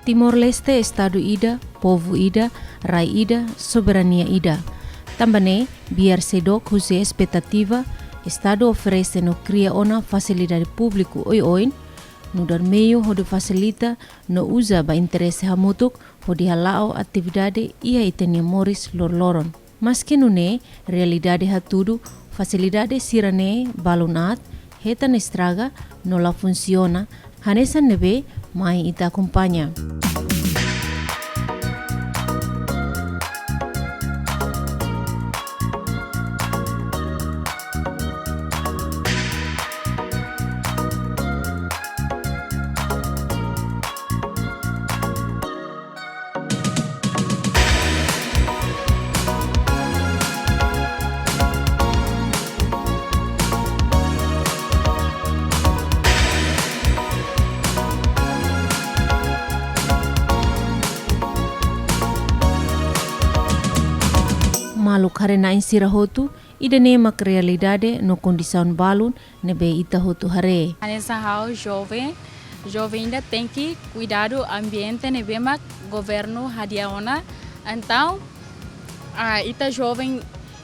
Timor-Leste, Estado ida, povo ida, rai ida, soberania ida. Também, biar sedok huse expectativa, Estado oferece no cria ona facilidade público oi-oin, no dar meio ho de facilita no usa ba interesse hamutuk ho di halao atividade ia itenia moris lor-loron. Mas que no ne, realidade hatudu, facilidade sirane balunat, hetan estraga, no la funciona, hanesan nebe, mai ita acompanha. Malu karena insira hotu, ida nema realidade no condição balun nebe ita hotu hare. Nessa hal jovem ainda tem que cuidar do ambiente nebe mak governo hadiaona. Então, ita jovem,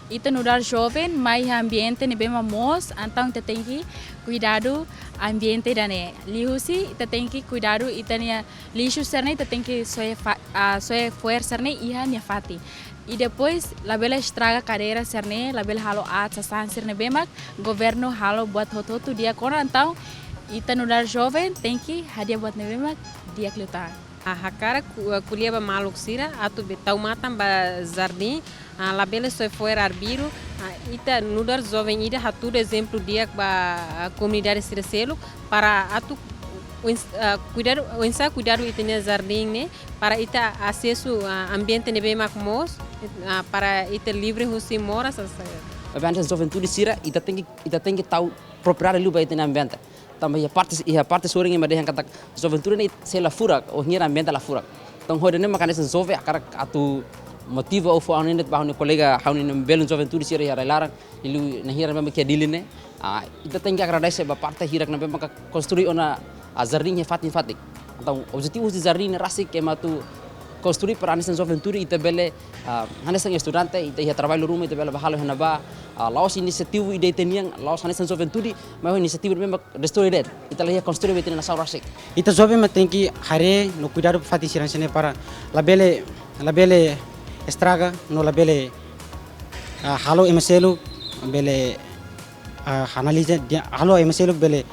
ita nudar jovem, mais ambiente nebe mamos, então ita tem que cuidar do ambiente dane. Lihusi ita tem que cuidar do itania lixo serne, ita tem que soe força ne iha nia fati. E depois, labela estraga carreira serne, labela halo at sasan serne bemak, governo halo buat hoto dia kona, então, ita nudar jovem tem que hadia buat nebemak dia klutar. A hakara kulia ba maluk sira, atu betau matam ba jardim, labela soi foi arbiro, ita nudar jovem ida hatu exemplo dia ba comunidade sira selo para atu cuidar itenia jardim ne para ita acesso ambiente ne bem macmos para ita livre husi mora sa ambiente juventude sira ita tem que tal propriedade luba itenia ambiente também a parte sorinha mas yang kata juventude ne sela fura o ngira ambiente la fura então hoje ne makane sa jove akara atu motivo o fo anin bahun colega haun ne belun juventude sira ya larang ilu nahira memang ke diline ita tem que agradecer ba parte hirak na memang construir ona a jardim é fatik. Então, o objetivo de jardim é rasik que matu construir para anis juventude e também anis estudante e também trabalho rumah e também bahalo henaba laos inisiatif ide teniang laos anis juventude mas inisiatif mesmo destruir e também construir betena na rasik. Ita jovem mas tem que hare no cuidado fatik siransene para labele estraga no labele halo emaselo bele analisa halo emaselo bele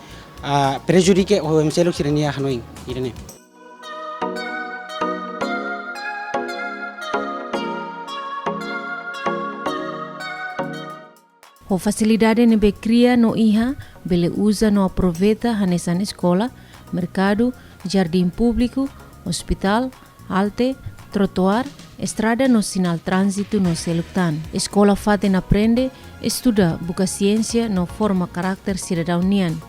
prejudique o emselo sirenia hanoi irene. O facilidade nebe cria no iha, bele usa no aproveita hanesan escola, mercado, jardim público, hospital, alte, trotuar, estrada no sinal trânsito no seluktan. Escola faten aprende, estuda, buka ciência no forma carácter cidadanian.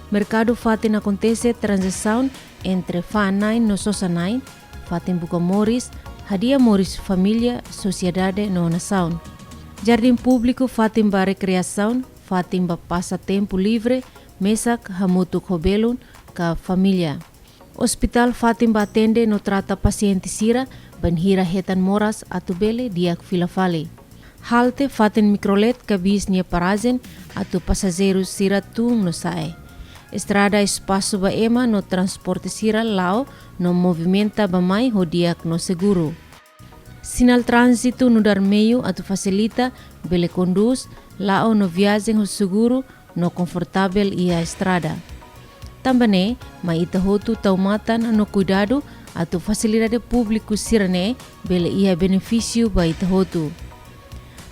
Mercado faten acontece transação entre Fa9 no Sosa9, faten buka moris, hadia moris família, sociedade no nação. Jardim público faten ba recreação, faten ba passatempo livre, mesak hamutuk hobelun ka família. Hospital faten ba atende no trata paciente sira, banhira hetan moras atu bele diak filafali. Halte faten microlet ka bisnia parazen atu passageiros sira tung no sae. Estrada espaço ba ema no transporte sira lao no movimenta ba mai hodiak no seguro. Sinal trânsito no dar meio atu facilita bele conduz lao no viagem ho seguro no confortável e a estrada. Também mai ita hotu taumatan no cuidado atu facilidade público sirane bele ia benefício ba ita hotu.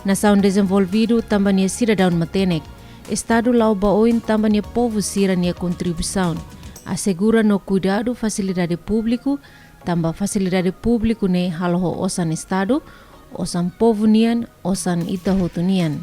Nação desenvolvido também cidadão matenek. Estado lau baoin também povo sira nia contribuição. Assegura no cuidado facilidade público, tamba facilidade público ne haloho osan Estado, osan povo nian, osan ita hotu nian.